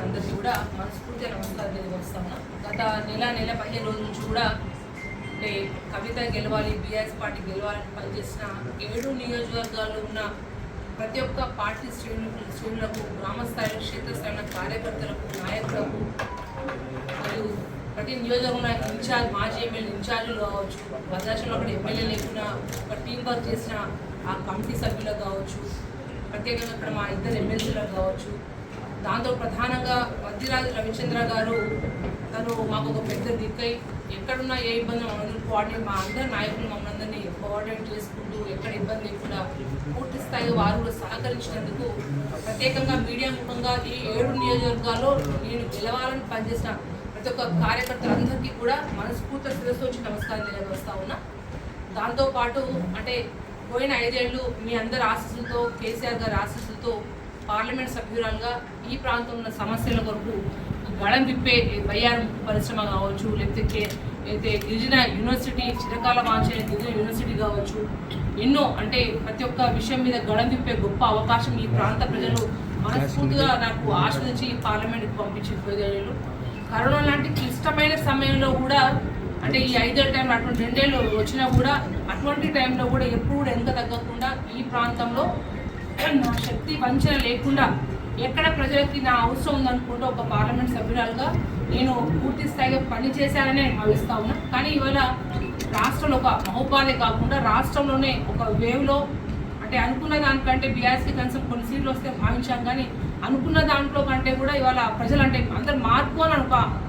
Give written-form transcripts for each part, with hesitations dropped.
అందరికీ కూడా మనస్ఫూర్తిగా నమస్కారం తెలియజేస్తాను. గత నెల 15 రోజుల నుంచి కూడా అంటే కవిత గెలవాలి, బీఆర్ఎస్ పార్టీ గెలవాలని పనిచేసిన 7 నియోజకవర్గాల్లో ఉన్న ప్రతి ఒక్క పార్టీ శ్రేణులకు, గ్రామ స్థాయిలో, క్షేత్రస్థాయిలో కార్యకర్తలకు, నాయకులకు మరియు ప్రతి నియోజకవర్గంలో ఇన్ఛార్జ్, మాజీ ఎమ్మెల్యే ఇన్ఛార్జీలు కావచ్చు, భద్రాచలంలో అక్కడ ఎమ్మెల్యే లేకుండా ఒక టీం వర్క్ చేసిన ఆ కమిటీ సభ్యులకు కావచ్చు, ప్రత్యేకంగా ఇక్కడ మా 2 ఎమ్మెల్యేలకు కావచ్చు, దాంతో ప్రధానంగా వద్దిరాజు రవిచంద్ర గారు తను మాకు ఒక పెద్ద దిక్కై ఎక్కడున్నా ఏ ఇబ్బంది మమ్మల్ని కోఆర్డినేట్, మా అందరి నాయకులు మమ్మల్ని అందరినీ కోఆర్డినేట్ చేసుకుంటూ ఎక్కడ ఇబ్బంది లేకుండా పూర్తి స్థాయిగా వారు సహకరించినందుకు ప్రత్యేకంగా మీడియా ముఖంగా ఈ 7 నియోజకవర్గాల్లో నేను గెలవాలని పనిచేసిన ప్రతి ఒక్క కార్యకర్తలందరికీ కూడా మనస్ఫూర్తి శిరస్సు వచ్చి నమస్కారం తెలియజేస్తా ఉన్నా. దాంతోపాటు అంటే పోయిన 5 ఏళ్ళు మీ అందరి ఆశీస్సులతో, కేసీఆర్ గారి ఆశీస్సులతో పార్లమెంట్ సభ్యురాలుగా ఈ ప్రాంతంలో ఉన్న సమస్యల కొరకు గళం విప్పే బయ్యారం పరిశ్రమ కావచ్చు, లేకపోతే అయితే గిరిజన యూనివర్సిటీ, చిరకాల వాంఛనీయ గిరిజన యూనివర్సిటీ కావచ్చు, ఎన్నో అంటే ప్రతి ఒక్క విషయం మీద గళం విప్పే గొప్ప అవకాశం ఈ ప్రాంత ప్రజలు మనస్ఫూర్తిగా నాకు ఆశ్రయించి పార్లమెంట్కి పంపించిన 5 ఏళ్ళు. కరోనా లాంటి క్లిష్టమైన సమయంలో కూడా అంటే ఈ 5 ఏళ్ళ టైంలో అటువంటి 2 ఏళ్ళు వచ్చినా కూడా అటువంటి టైంలో కూడా ఎప్పుడు కూడా వెనుక తగ్గకుండా ఈ ప్రాంతంలో నా శక్తి వంచన లేకుండా ఎక్కడ ప్రజలకి నా అవసరం ఉందనుకుంటూ ఒక పార్లమెంట్ సభ్యురాలుగా నేను పూర్తి స్థాయిగా పనిచేశానని నేను భావిస్తా ఉన్నా. కానీ ఇవాళ రాష్ట్రంలో ఒక మహోపాధి కాకుండా రాష్ట్రంలోనే ఒక వేవ్లో అంటే అనుకున్న దానికంటే బీఆర్ఎస్కి కనీసం కొన్ని సీట్లు వస్తే భావించాం, కానీ అనుకున్న దాంట్లో కంటే కూడా ఇవాళ ప్రజలు అంటే అందరు మార్పు అని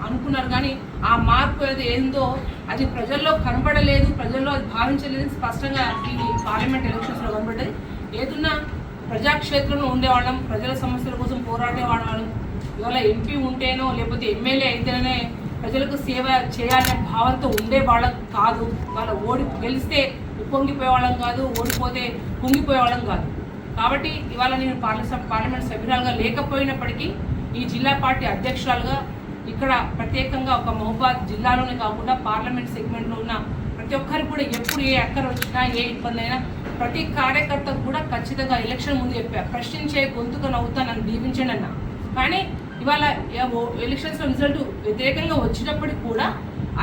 అనుకున్నారు, కానీ ఆ మార్పు ఏది ఏందో అది ప్రజల్లో కనబడలేదు, ప్రజల్లో అది భావించలేదు. స్పష్టంగా ఈ పార్లమెంట్ ఎలక్షన్స్లో కనబడ్డది. ఏదున్నా ప్రజాక్షేత్రంలో ఉండేవాళ్ళం, ప్రజల సమస్యల కోసం పోరాడేవాళ్ళం. ఇవాళ ఎంపీ ఉంటేనో లేకపోతే ఎమ్మెల్యే అయితేనే ప్రజలకు సేవ చేయాలనే భావంతో ఉండేవాళ్ళం కాదు. వాళ్ళ గెలిస్తే పొంగిపోయేవాళ్ళం కాదు, ఓడిపోతే పొంగిపోయేవాళ్ళం కాదు. కాబట్టి ఇవాళ నేను పార్లమెంట్ సభ్యురాలుగా లేకపోయినప్పటికీ ఈ జిల్లా పార్టీ అధ్యక్షురాలుగా ఇక్కడ ప్రత్యేకంగా ఒక మహబూబాద్ జిల్లాలోనే కాకుండా పార్లమెంట్ సెగ్మెంట్లో ఉన్న ప్రతి ఒక్కరికి కూడా ఎప్పుడు ఏ అక్కర వచ్చినా, ఏ ఇబ్బంది అయినా ప్రతి కార్యకర్తకు కూడా ఖచ్చితంగా ఎలక్షన్ ముందు చెప్పారు, ప్రశ్నించే గొంతుగా నవ్వుతా నన్ను దీవించండి అన్న. కానీ ఇవాళ ఎలక్షన్స్లో రిజల్ట్ వ్యతిరేకంగా వచ్చినప్పటికి కూడా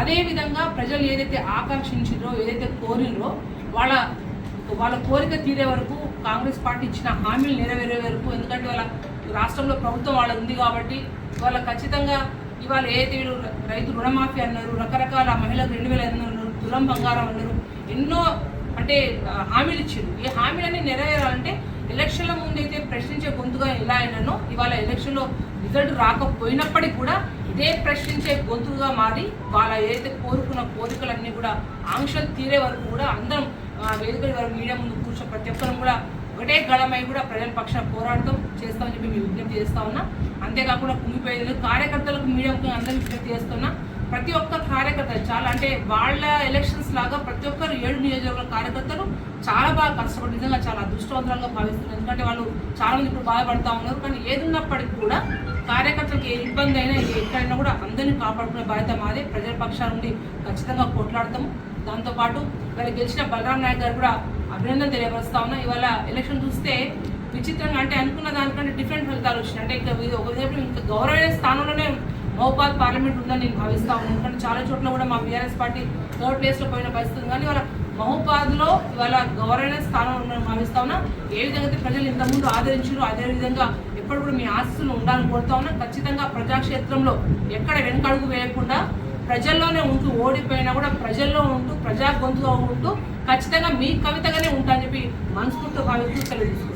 అదేవిధంగా ప్రజలు ఏదైతే ఆకాంక్షించారో, ఏదైతే కోరినరో వాళ్ళ కోరిక తీరే వరకు కాంగ్రెస్ పార్టీ ఇచ్చిన హామీలు నెరవేరే వరకు, ఎందుకంటే వాళ్ళ రాష్ట్రంలో ప్రభుత్వం వాళ్ళ ఉంది కాబట్టి వాళ్ళ ఖచ్చితంగా ఇవాళ ఏదైతే రైతు రుణమాఫీ అన్నారు, రకరకాల మహిళలకు 2000 అన్నారు, తులం బంగారం అన్నారు, ఎన్నో అంటే హామీలు ఇచ్చారు. ఈ హామీలన్నీ నెరవేరాలంటే ఎలక్షన్ల ముందైతే ప్రశ్నించే గొంతుగా ఎలా అయినానో ఇవాళ ఎలక్షన్లో రిజల్ట్ రాకపోయినప్పటికీ కూడా ఇదే ప్రశ్నించే గొంతుగా మారి వాళ్ళ ఏదైతే కోరుకున్న కోరికలన్నీ కూడా ఆంక్షలు తీరే వరకు కూడా అందరం వేదిక వరకు మీడియా ముందు కూర్చొని ప్రతి ఒక్కరం కూడా ఒకటే గళమై కూడా ప్రజల పక్షాన పోరాటం చేస్తామని చెప్పి మేము విజ్ఞప్తి చేస్తా ఉన్నా. అంతేకాకుండా కుంగిపోయేది కార్యకర్తలకు మీడియా అందరూ విజ్ఞప్తి చేస్తున్నా. ప్రతి ఒక్క కార్యకర్త చాలా అంటే వాళ్ళ ఎలక్షన్స్ లాగా ప్రతి ఒక్కరు 7 నియోజకవర్గాల కార్యకర్తలు చాలా బాగా కష్టపడి నిజంగా చాలా అదృష్టవంతంగా భావిస్తున్నారు. ఎందుకంటే వాళ్ళు చాలా మంది ఇప్పుడు బాధపడతా ఉన్నారు. కానీ ఏదున్నప్పటికీ కూడా కార్యకర్తలకు ఏ ఇబ్బంది అయినా ఎక్కడైనా కూడా అందరినీ కాపాడుకునే బాధ్యత మాదే. ప్రజల పక్షాల నుండి ఖచ్చితంగా కొట్లాడతాము. దాంతోపాటు ఇవాళ గెలిచిన బలరాం నాయక్ గారు కూడా అభినందన తెలియపరుస్తా ఉన్నా. ఇవాళ ఎలక్షన్ చూస్తే విచిత్రంగా అంటే అనుకున్న దానికంటే డిఫరెంట్ ఫలితాలు వచ్చినాయి. అంటే ఇంకా గౌరవమైన స్థానంలోనే మహబూబాద్ పార్లమెంట్ ఉందని నేను భావిస్తా ఉన్నాను. ఎందుకంటే చాలా చోట్ల కూడా మా బీఆర్ఎస్ పార్టీ 3rd ప్లేస్లో పోయిన పరిస్థితి, కానీ ఇవాళ మహబూబాద్లో ఇవాళ గౌరవమైన స్థానం ఉందని భావిస్తా ఉన్నా. ఏ విధంగా అయితే ప్రజలు ఇంతకుముందు ఆదరించారు అదేవిధంగా ఎప్పుడు కూడా మీ ఆశీస్సులు ఉండాలని కోరుతా ఉన్నా. ఖచ్చితంగా ప్రజాక్షేత్రంలో ఎక్కడ వెనకడుగు వేయకుండా ప్రజల్లోనే ఉంటూ, ఓడిపోయినా కూడా ప్రజల్లో ఉంటూ, ప్రజా గొంతుగా ఉంటూ ఖచ్చితంగా మీ కవితగానే ఉంటా అని చెప్పి మనస్ఫూర్తిగా భావిస్తూ సెలవు.